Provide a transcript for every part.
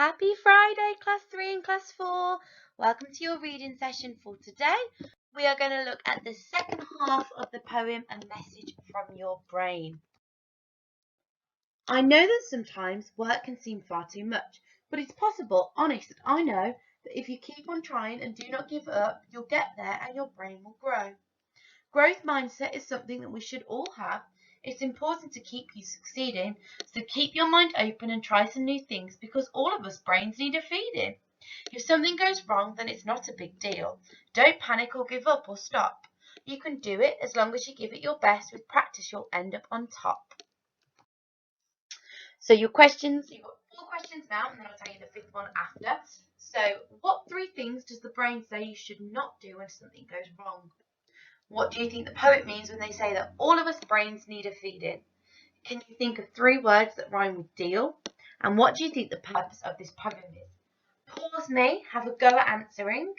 Happy Friday, Class 3 and Class 4. Welcome to your reading session for today. We are going to look at the second half of the poem, A Message from Your Brain. I know that sometimes work can seem far too much, but it's possible, honest, that I know that if you keep on trying and do not give up, you'll get there and your brain will grow. Growth mindset is something that we should all have. It's important to keep you succeeding, so keep your mind open and try some new things because all of us brains need a feeding. If something goes wrong, then it's not a big deal. Don't panic or give up or stop. You can do it as long as you give it your best. With practice, you'll end up on top. So your questions, you've got 4 questions now, and then I'll tell you the 5th one after. So what 3 things does the brain say you should not do when something goes wrong? What do you think the poet means when they say that all of us brains need a feeding? Can you think of 3 words that rhyme with deal? And what do you think the purpose of this poem is? Pause me, have a go at answering,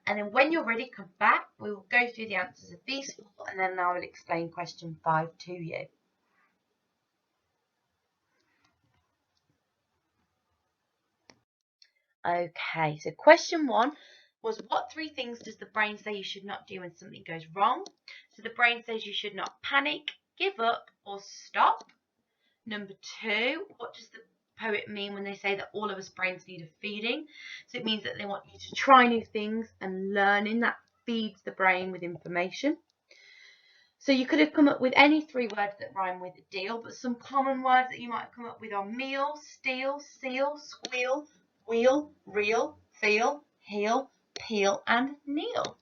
and then when you're ready, come back. We will go through the answers of these 4, and then I will explain question 5 to you. Okay, so question 1 was what 3 things does the brain say you should not do when something goes wrong? So the brain says you should not panic, give up, or stop. Number 2, what does the poet mean when they say that all of us brains need a feeding? So it means that they want you to try new things, and learning that feeds the brain with information. So you could have come up with any 3 words that rhyme with deal, but some common words that you might have come up with are meal, steal, seal, squeal, wheel, reel, feel, heal, peel, and kneel.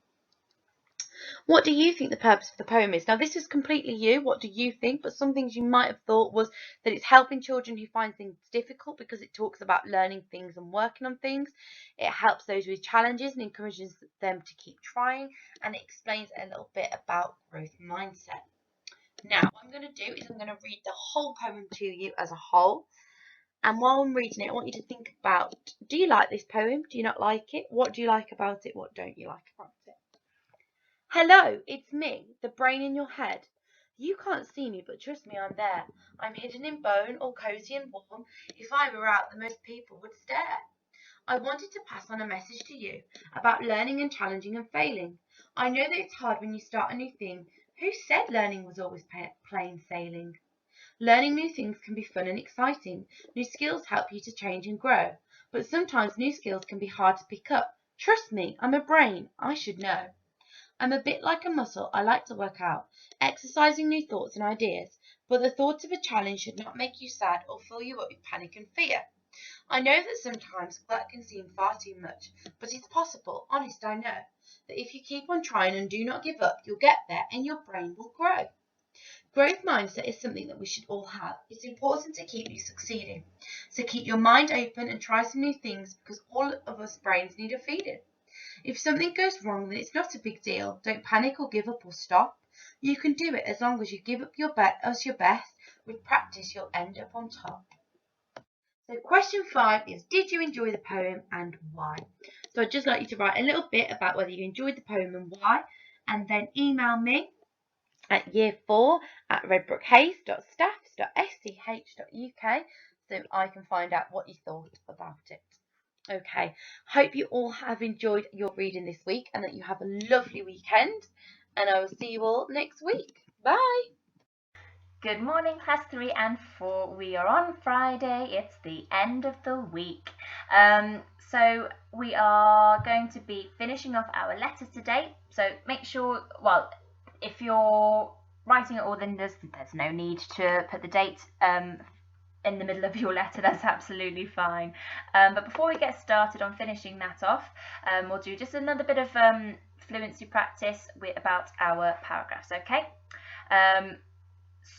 What do you think the purpose of the poem is? Now, this is completely you. What do you think? But some things you might have thought was that it's helping children who find things difficult because it talks about learning things and working on things. It helps those with challenges and encourages them to keep trying. And it explains a little bit about growth mindset. Now, what I'm going to do is I'm going to read the whole poem to you as a whole. And while I'm reading it, I want you to think about, do you like this poem? Do you not like it? What do you like about it? What don't you like about it? Hello, it's me, the brain in your head. You can't see me, but trust me, I'm there. I'm hidden in bone, all cozy and warm. If I were out, the most people would stare. I wanted to pass on a message to you about learning and challenging and failing. I know that it's hard when you start a new thing. Who said learning was always plain sailing? Learning new things can be fun and exciting. New skills help you to change and grow. But sometimes new skills can be hard to pick up. Trust me, I'm a brain. I should know. I'm a bit like a muscle. I like to work out, exercising new thoughts and ideas. But the thought of a challenge should not make you sad or fill you up with panic and fear. I know that sometimes work can seem far too much, but it's possible, honest I know, that if you keep on trying and do not give up, you'll get there and your brain will grow. Growth mindset is something that we should all have. It's important to keep you succeeding. So keep your mind open and try some new things because all of us brains need a feeding. If something goes wrong, then it's not a big deal. Don't panic or give up or stop. You can do it as long as you give up your best. With practice, you'll end up on top. So question 5 is, did you enjoy the poem and why? So I'd just like you to write a little bit about whether you enjoyed the poem and why, and then email me at year4@redbrookhayes.staffs.sch.uk so I can find out what you thought about it. Okay, hope you all have enjoyed your reading this week and that you have a lovely weekend, and I will see you all next week. Bye! Good morning, Class 3 and 4. We are on Friday. It's the end of the week. So we are going to be finishing off our letters today. So make sure, well, if you're writing it all, then there's no need to put the date in the middle of your letter. That's absolutely fine. But before we get started on finishing that off, we'll do just another bit of fluency practice about our paragraphs, okay?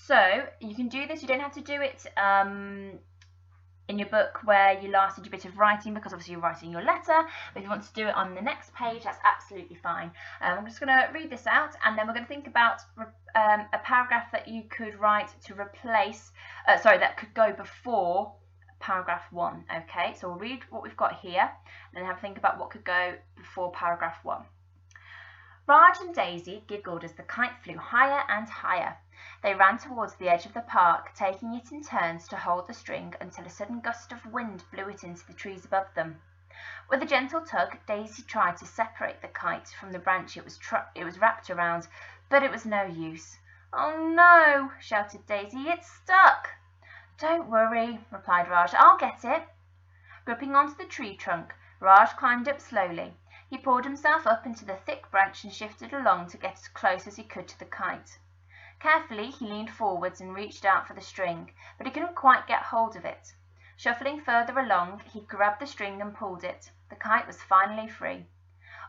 So you can do this, you don't have to do it in your book where you last did your bit of writing because obviously you're writing your letter, but if you want to do it on the next page, that's absolutely fine. I'm just going to read this out and then we're going to think about a paragraph that you could write to replace, that could go before paragraph 1, okay? So we'll read what we've got here and then have a think about what could go before paragraph 1. Raj and Daisy giggled as the kite flew higher and higher. They ran towards the edge of the park, taking it in turns to hold the string until a sudden gust of wind blew it into the trees above them. With a gentle tug, Daisy tried to separate the kite from the branch it was wrapped around, but it was no use. "Oh no!" shouted Daisy. "It's stuck!" "Don't worry," replied Raj. "I'll get it." Gripping onto the tree trunk, Raj climbed up slowly. He pulled himself up into the thick branch and shifted along to get as close as he could to the kite. Carefully, he leaned forwards and reached out for the string, but he couldn't quite get hold of it. Shuffling further along, he grabbed the string and pulled it. The kite was finally free.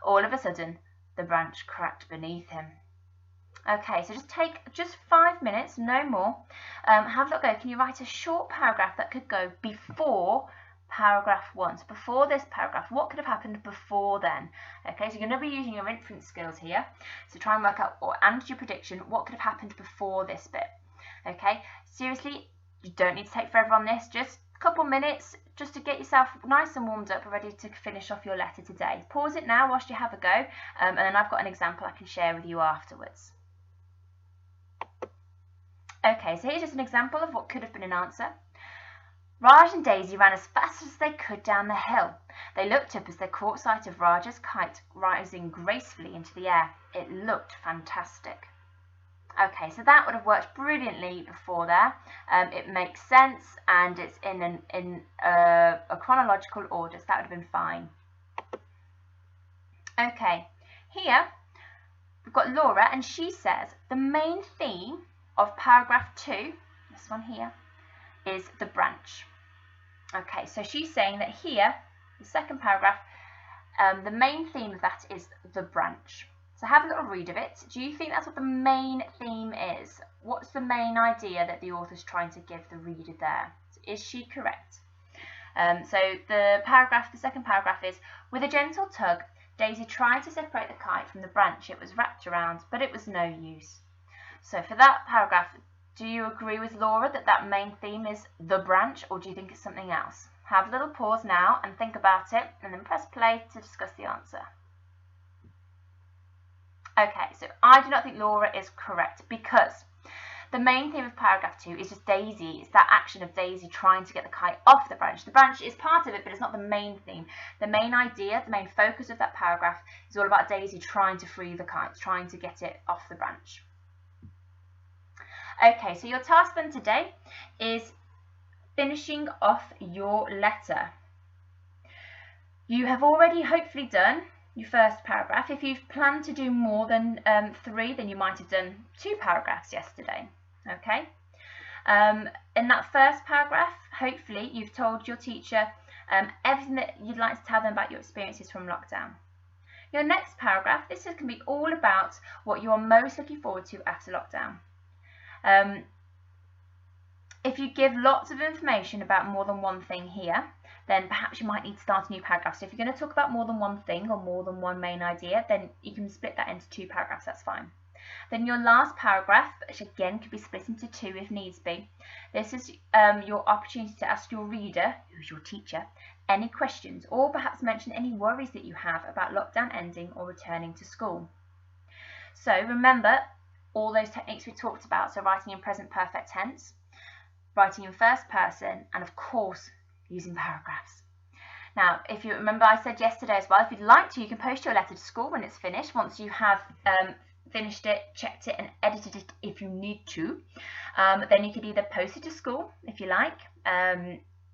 All of a sudden, the branch cracked beneath him. Okay, so just take 5 minutes, no more. Have a look go. Can you write a short paragraph that could go before paragraph 1? So before this paragraph, what could have happened before then? Okay, so you're going to be using your inference skills here. So try and work out, or answer your prediction, what could have happened before this bit. Okay, seriously, you don't need to take forever on this. Just a couple minutes just to get yourself nice and warmed up, ready to finish off your letter today. Pause it now whilst you have a go, and then I've got an example I can share with you afterwards. Okay, so here's just an example of what could have been an answer. Raj and Daisy ran as fast as they could down the hill. They looked up as they caught sight of Raj's kite rising gracefully into the air. It looked fantastic. Okay, so that would have worked brilliantly before there. It makes sense, and it's in a chronological order, so that would have been fine. Okay, here we've got Laura, and she says the main theme of paragraph 2, this one here, is the branch. Okay, so she's saying that here, the second paragraph, the main theme of that is the branch. So have a little read of it. Do you think that's what the main theme is? What's the main idea that the author's trying to give the reader there? Is she correct? So the second paragraph is, with a gentle tug, Daisy tried to separate the kite from the branch it was wrapped around, but it was no use. So for that paragraph, do you agree with Laura that that main theme is the branch, or do you think it's something else? Have a little pause now and think about it, and then press play to discuss the answer. Okay, so I do not think Laura is correct, because the main theme of paragraph 2 is just Daisy. It's that action of Daisy trying to get the kite off the branch. The branch is part of it, but it's not the main theme. The main idea, the main focus of that paragraph is all about Daisy trying to free the kite, trying to get it off the branch. Okay, so your task then today is finishing off your letter. You have already hopefully done your first paragraph. If you've planned to do more than 3, then you might have done 2 paragraphs yesterday. Okay. In that first paragraph, hopefully you've told your teacher everything that you'd like to tell them about your experiences from lockdown. Your next paragraph, this can be all about what you are most looking forward to after lockdown. If you give lots of information about more than one thing here, then perhaps you might need to start a new paragraph. So if you're going to talk about more than one thing or more than one main idea, then you can split that into 2 paragraphs, that's fine. Then your last paragraph, which again could be split into 2 if needs be. This is your opportunity to ask your reader, who's your teacher, any questions, or perhaps mention any worries that you have about lockdown ending or returning to school. So remember all those techniques we talked about, so writing in present perfect tense, writing in first person, and of course using paragraphs. Now, if you remember, I said yesterday as well, if you'd like to, you can post your letter to school when it's finished, once you have finished it, checked it and edited it if you need to. Then you could either post it to school if you like.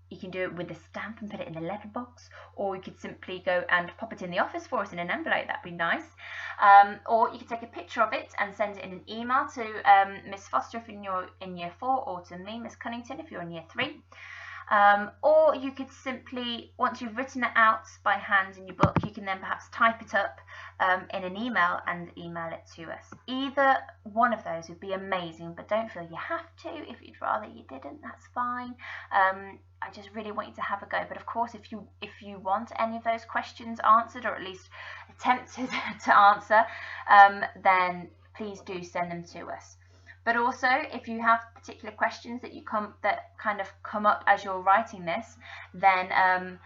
You can do it with a stamp and put it in the letterbox, or you could simply go and pop it in the office for us in an envelope. That'd be nice. Or you could take a picture of it and send it in an email to Miss Foster if you're in year 4, or to me, Miss Cunnington, if you're in year 3. Or you could simply, once you've written it out by hand in your book, you can then perhaps type it up in an email and email it to us. Either one of those would be amazing, but don't feel you have to. If you'd rather you didn't, that's fine. I just really want you to have a go. But of course, if you want any of those questions answered, or at least attempted to answer, then please do send them to us. But also, if you have particular questions that kind of come up as you're writing this, then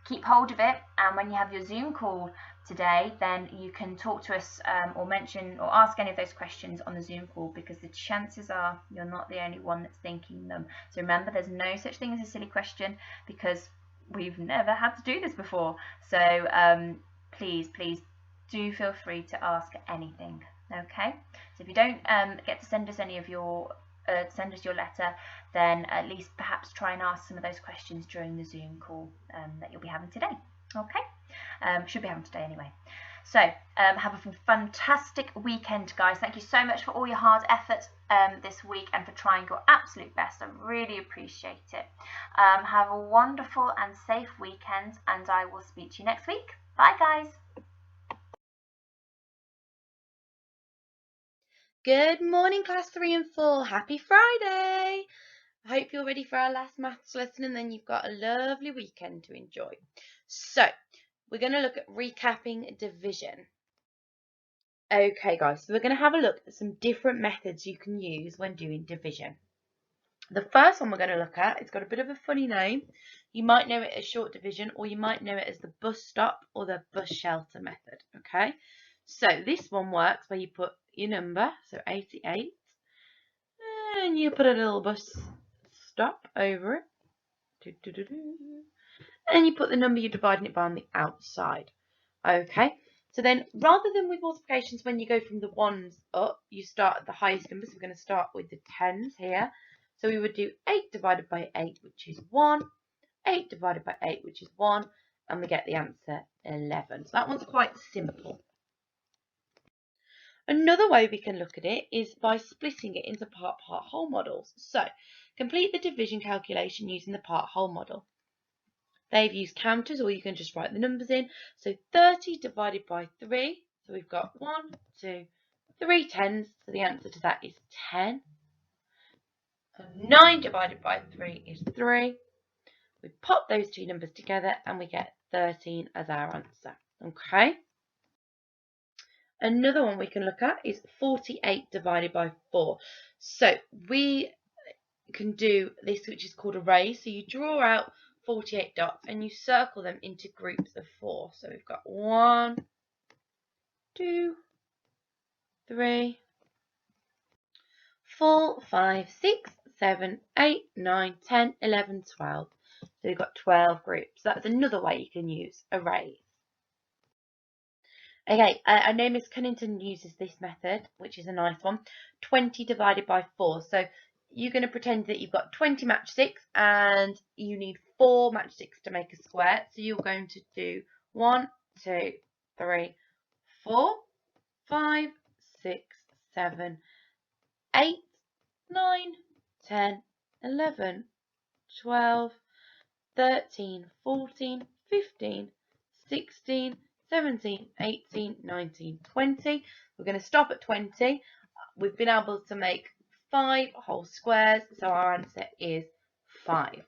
keep hold of it, and when you have your Zoom call today, then you can talk to us or mention or ask any of those questions on the Zoom call, because the chances are you're not the only one that's thinking them. So remember, there's no such thing as a silly question, because we've never had to do this before. So please do feel free to ask anything. Okay, so if you don't get to send us any of your send us your letter, then at least perhaps try and ask some of those questions during the Zoom call that you'll be having today. Okay, should be having today anyway. So have a fantastic weekend, guys. Thank you so much for all your hard effort this week and for trying your absolute best. I really appreciate it. Have a wonderful and safe weekend, and I will speak to you next week. Bye, guys. Good morning, class 3 and 4. Happy Friday. I hope you're ready for our last maths lesson, and then you've got a lovely weekend to enjoy. So we're going to look at recapping division. Okay, guys, so we're going to have a look at some different methods you can use when doing division. The first one we're going to look at, it's got a bit of a funny name. You might know it as short division, or you might know it as the bus stop or the bus shelter method. Okay, so this one works where you put your number, so 88, and you put a little bus stop over it, and you put the number you're dividing it by on the outside. Okay, so then rather than with multiplications, when you go from the ones up, you start at the highest numbers. We're going to start with the tens here. So we would do 8 divided by 8, which is 1, 8 divided by 8, which is 1, and we get the answer 11. So that one's quite simple. Another way we can look at it is by splitting it into part-whole models. So complete the division calculation using the part-whole model. They've used counters, or you can just write the numbers in. So 30 divided by 3. So we've got 1, 2, 3 tens. So the answer to that is 10. 9 divided by 3 is 3. We pop those two numbers together and we get 13 as our answer. Okay. Another one we can look at is 48 divided by 4. So we can do this, which is called arrays. So you draw out 48 dots and you circle them into groups of 4. So we've got 1, 2, 3, 4, 5, 6, 7, 8, 9, 10, 11, 12. So we've got 12 groups. That's another way you can use arrays. Okay, I know Miss Cunnington uses this method, which is a nice one. 20 divided by 4. So you're going to pretend that you've got 20 matchsticks and you need 4 matchsticks to make a square. So you're going to do 1, 2, 3, 4, 5, 6, 7, 8, 9, 10, 11, 12, 13, 14, 15, 16, 17, 18, 19, 20. We're going to stop at 20. We've been able to make 5 whole squares, so our answer is 5.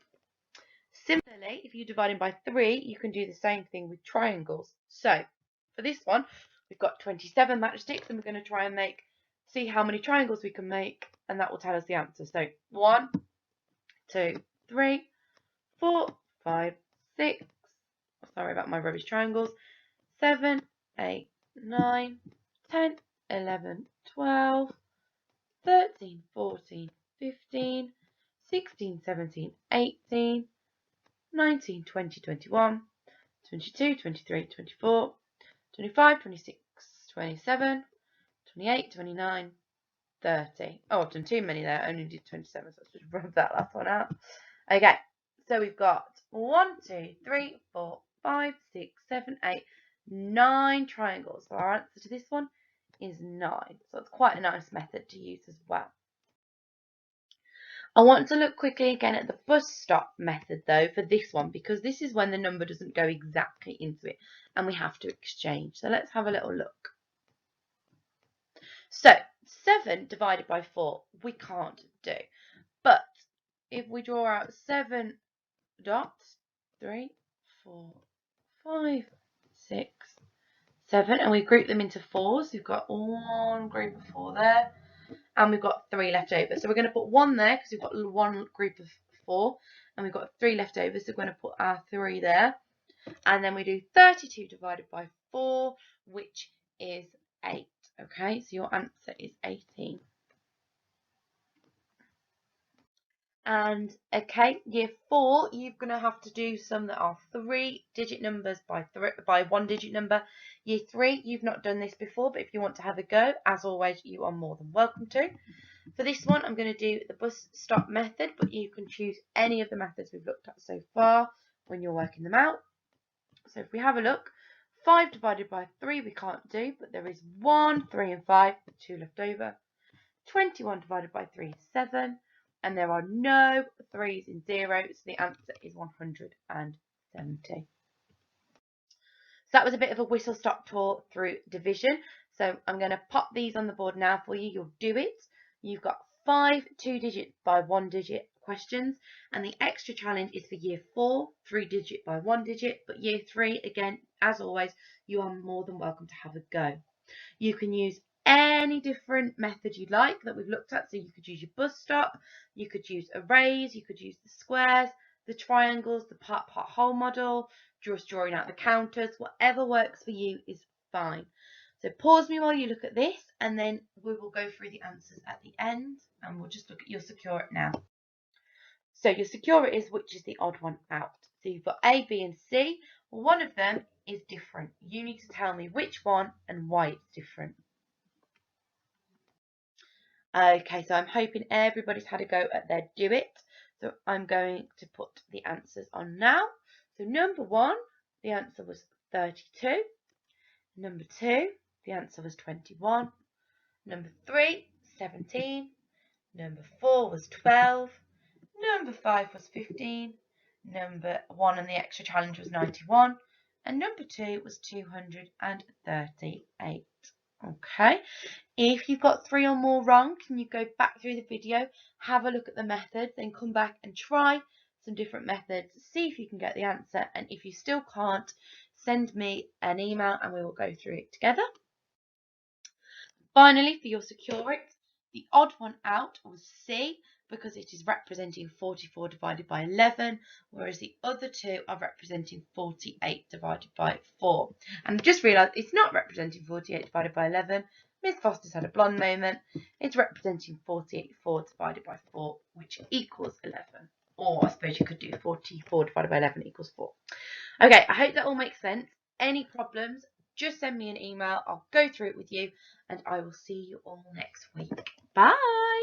Similarly, if you're dividing by 3, you can do the same thing with triangles. So for this one, we've got 27 matchsticks, and we're going to see how many triangles we can make, and that will tell us the answer. So 1, 2, 3, 4, 5, 6. Sorry about my rubbish triangles. 7, 8, 9, 10, 11, 12, 13, 14, 15, 16, 17, 18, 19, 20, 21, 22, 23, 24, 25, 26, 27, 28, 29, 30. Oh, I've done too many there. I only did 27, so let's just rub that last one out. Okay, so we've got 1, 2, 3, 4, 5, 6, 7, 8, 9 triangles. So our answer to this one is 9. So it's quite a nice method to use as well. I want to look quickly again at the bus stop method though for this one, because this is when the number doesn't go exactly into it and we have to exchange. So let's have a little look. So 7 divided by 4 we can't do, but if we draw out 7 dots, 3, 4, 5, 6, 7, and we group them into 4s. We've got one group of 4 there, and we've got 3 left over. So we're going to put 1 there because we've got one group of 4, and we've got 3 left over. So we're going to put our 3 there. and then we do 32 divided by 4, which is 8. Okay, so your answer is 18. And okay, year 4, you're going to have to do some that are 3-digit numbers by 1-digit number. Year 3, you've not done this before, but if you want to have a go, as always, you are more than welcome to. For this one, I'm going to do the bus stop method, but you can choose any of the methods we've looked at so far when you're working them out. So if we have a look, 5 divided by 3 we can't do, but there is 1, 3 and 5, 2 left over. 21 divided by 3 is 7, and there are no 3's in 0, so the answer is 170. So that was a bit of a whistle-stop tour through division. So I'm going to pop these on the board now for you. You'll do it. You've got 5 2-digit by 1-digit questions, and the extra challenge is for year 4, 3-digit by 1-digit, but year 3, again, as always, you are more than welcome to have a go. You can use any different method you like that we've looked at. So you could use your bus stop, you could use arrays, you could use the squares, the triangles, the part whole model, just drawing out the counters. Whatever works for you is fine. So pause me while you look at this, and then we will go through the answers at the end, and we'll just look at your secure it now. So your secure it is which is the odd one out. So you've got A, B and C. Well, one of them is different. You need to tell me which one and why it's different. Okay, so I'm hoping everybody's had a go at their do it. So I'm going to put the answers on now. So number 1, the answer was 32. Number 2, the answer was 21. Number 3, 17. Number 4 was 12. Number 5 was 15. Number 1 and the extra challenge was 91. And number 2 was 238. Okay. If you've got 3 or more wrong, can you go back through the video, have a look at the methods, then come back and try some different methods, see if you can get the answer, and if you still can't, send me an email and we will go through it together. Finally, for your secure it, the odd one out was C, because it is representing 44 divided by 11, whereas the other two are representing 48 divided by 4. And I've just realised it's not representing 48 divided by 11. Miss Foster's had a blonde moment. It's representing 48 divided by 4, which equals 11. Or I suppose you could do 44 divided by 11 equals 4. Okay, I hope that all makes sense. Any problems, just send me an email. I'll go through it with you, and I will see you all next week. Bye!